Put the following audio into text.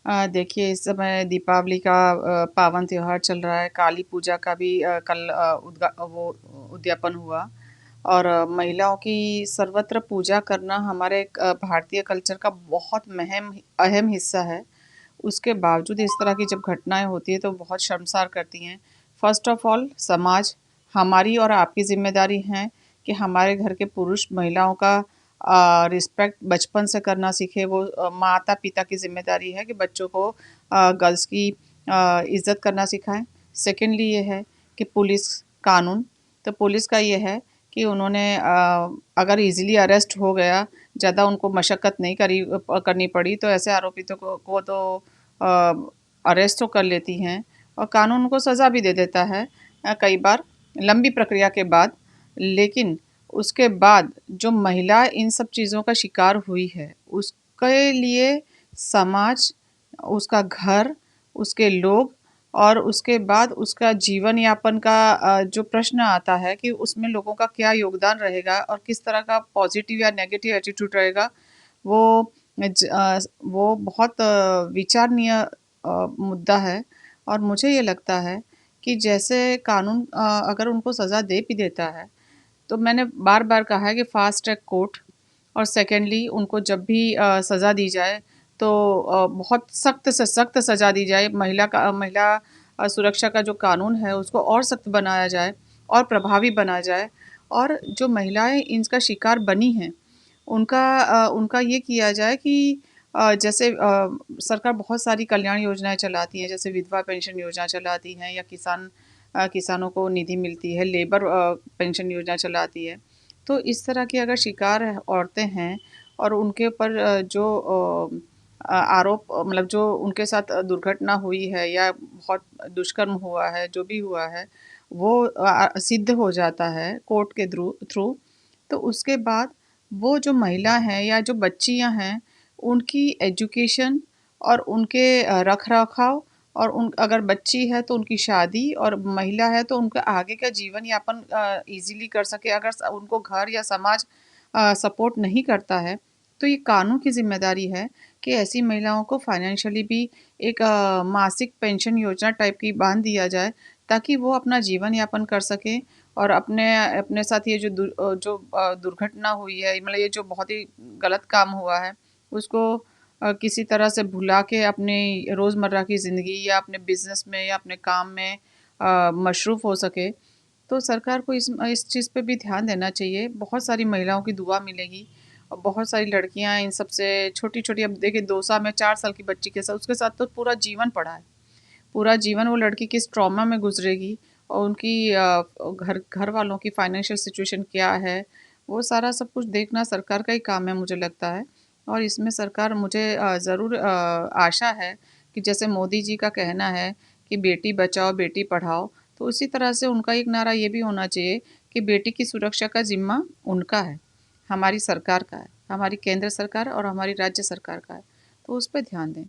देखिए इस समय दीपावली का पावन त्योहार चल रहा है। काली पूजा का भी कल उद्यापन हुआ और महिलाओं की सर्वत्र पूजा करना हमारे भारतीय कल्चर का बहुत अहम हिस्सा है। उसके बावजूद इस तरह की जब घटनाएं होती है तो बहुत शर्मसार करती हैं। फर्स्ट ऑफ ऑल समाज, हमारी और आपकी जिम्मेदारी है कि हमारे घर के पुरुष महिलाओं का रिस्पेक्ट बचपन से करना सीखे। वो माता पिता की जिम्मेदारी है कि बच्चों को गर्ल्स की इज्जत करना सिखाएं। सेकेंडली ये है कि पुलिस कानून, तो पुलिस का ये है कि उन्होंने अगर इजीली अरेस्ट हो गया, ज़्यादा उनको मशक्क़त नहीं करनी पड़ी, तो ऐसे आरोपितों को तो अरेस्ट तो कर लेती हैं और कानून उनको सज़ा भी दे देता है कई बार लंबी प्रक्रिया के बाद। लेकिन उसके बाद जो महिला इन सब चीज़ों का शिकार हुई है, उसके लिए समाज, उसका घर, उसके लोग और उसके बाद उसका जीवन यापन का जो प्रश्न आता है कि उसमें लोगों का क्या योगदान रहेगा और किस तरह का पॉजिटिव या नेगेटिव एटीट्यूड रहेगा, वो वो बहुत विचारणीय मुद्दा है। और मुझे ये लगता है कि जैसे कानून अगर उनको सज़ा दे भी देता है, तो मैंने बार बार कहा है कि फास्ट ट्रैक कोर्ट, और सेकेंडली उनको जब भी सज़ा दी जाए तो बहुत सख्त से सख्त सज़ा दी जाए। महिला सुरक्षा का जो कानून है उसको और सख्त बनाया जाए और प्रभावी बनाया जाए। और जो महिलाएं इनका शिकार बनी हैं उनका ये किया जाए कि जैसे सरकार बहुत सारी कल्याण योजनाएं चलाती हैं, जैसे विधवा पेंशन योजना चलाती हैं या किसानों को निधि मिलती है, लेबर पेंशन योजना चलाती है। तो इस तरह की अगर शिकार औरतें हैं और उनके ऊपर आरोप, मतलब जो उनके साथ दुर्घटना हुई है या बहुत दुष्कर्म हुआ है, जो भी हुआ है वो सिद्ध हो जाता है कोर्ट के थ्रू, तो उसके बाद वो जो महिला हैं या जो बच्चियां हैं उनकी एजुकेशन और उनके रख रखाव, और उन अगर बच्ची है तो उनकी शादी, और महिला है तो उनका आगे का जीवन यापन इजीली कर सके। अगर उनको घर या समाज सपोर्ट नहीं करता है तो ये कानून की जिम्मेदारी है कि ऐसी महिलाओं को फाइनेंशियली भी एक मासिक पेंशन योजना टाइप की बांध दिया जाए, ताकि वो अपना जीवन यापन कर सकें और अपने अपने साथ ये जो दुर्घटना हुई है, मतलब ये जो बहुत ही गलत काम हुआ है, उसको किसी तरह से भुला के अपनी रोज़मर्रा की ज़िंदगी या अपने बिजनेस में या अपने काम में मशरूफ़ हो सके। तो सरकार को इस चीज़ पे भी ध्यान देना चाहिए। बहुत सारी महिलाओं की दुआ मिलेगी और बहुत सारी लड़कियां इन सबसे छोटी छोटी, अब देखिए 2 साल में 4 साल की बच्ची के साथ, उसके साथ तो पूरा जीवन पड़ा है। पूरा जीवन वो लड़की किस ट्रॉमा में गुजरेगी और उनकी घर घर वालों की फाइनेंशियल सिचुएशन क्या है, वो सारा सब कुछ देखना सरकार का ही काम है मुझे लगता है। और इसमें सरकार, मुझे ज़रूर आशा है कि जैसे मोदी जी का कहना है कि बेटी बचाओ बेटी पढ़ाओ, तो उसी तरह से उनका एक नारा ये भी होना चाहिए कि बेटी की सुरक्षा का जिम्मा उनका है, हमारी सरकार का है, हमारी केंद्र सरकार और हमारी राज्य सरकार का है। तो उस पर ध्यान दें।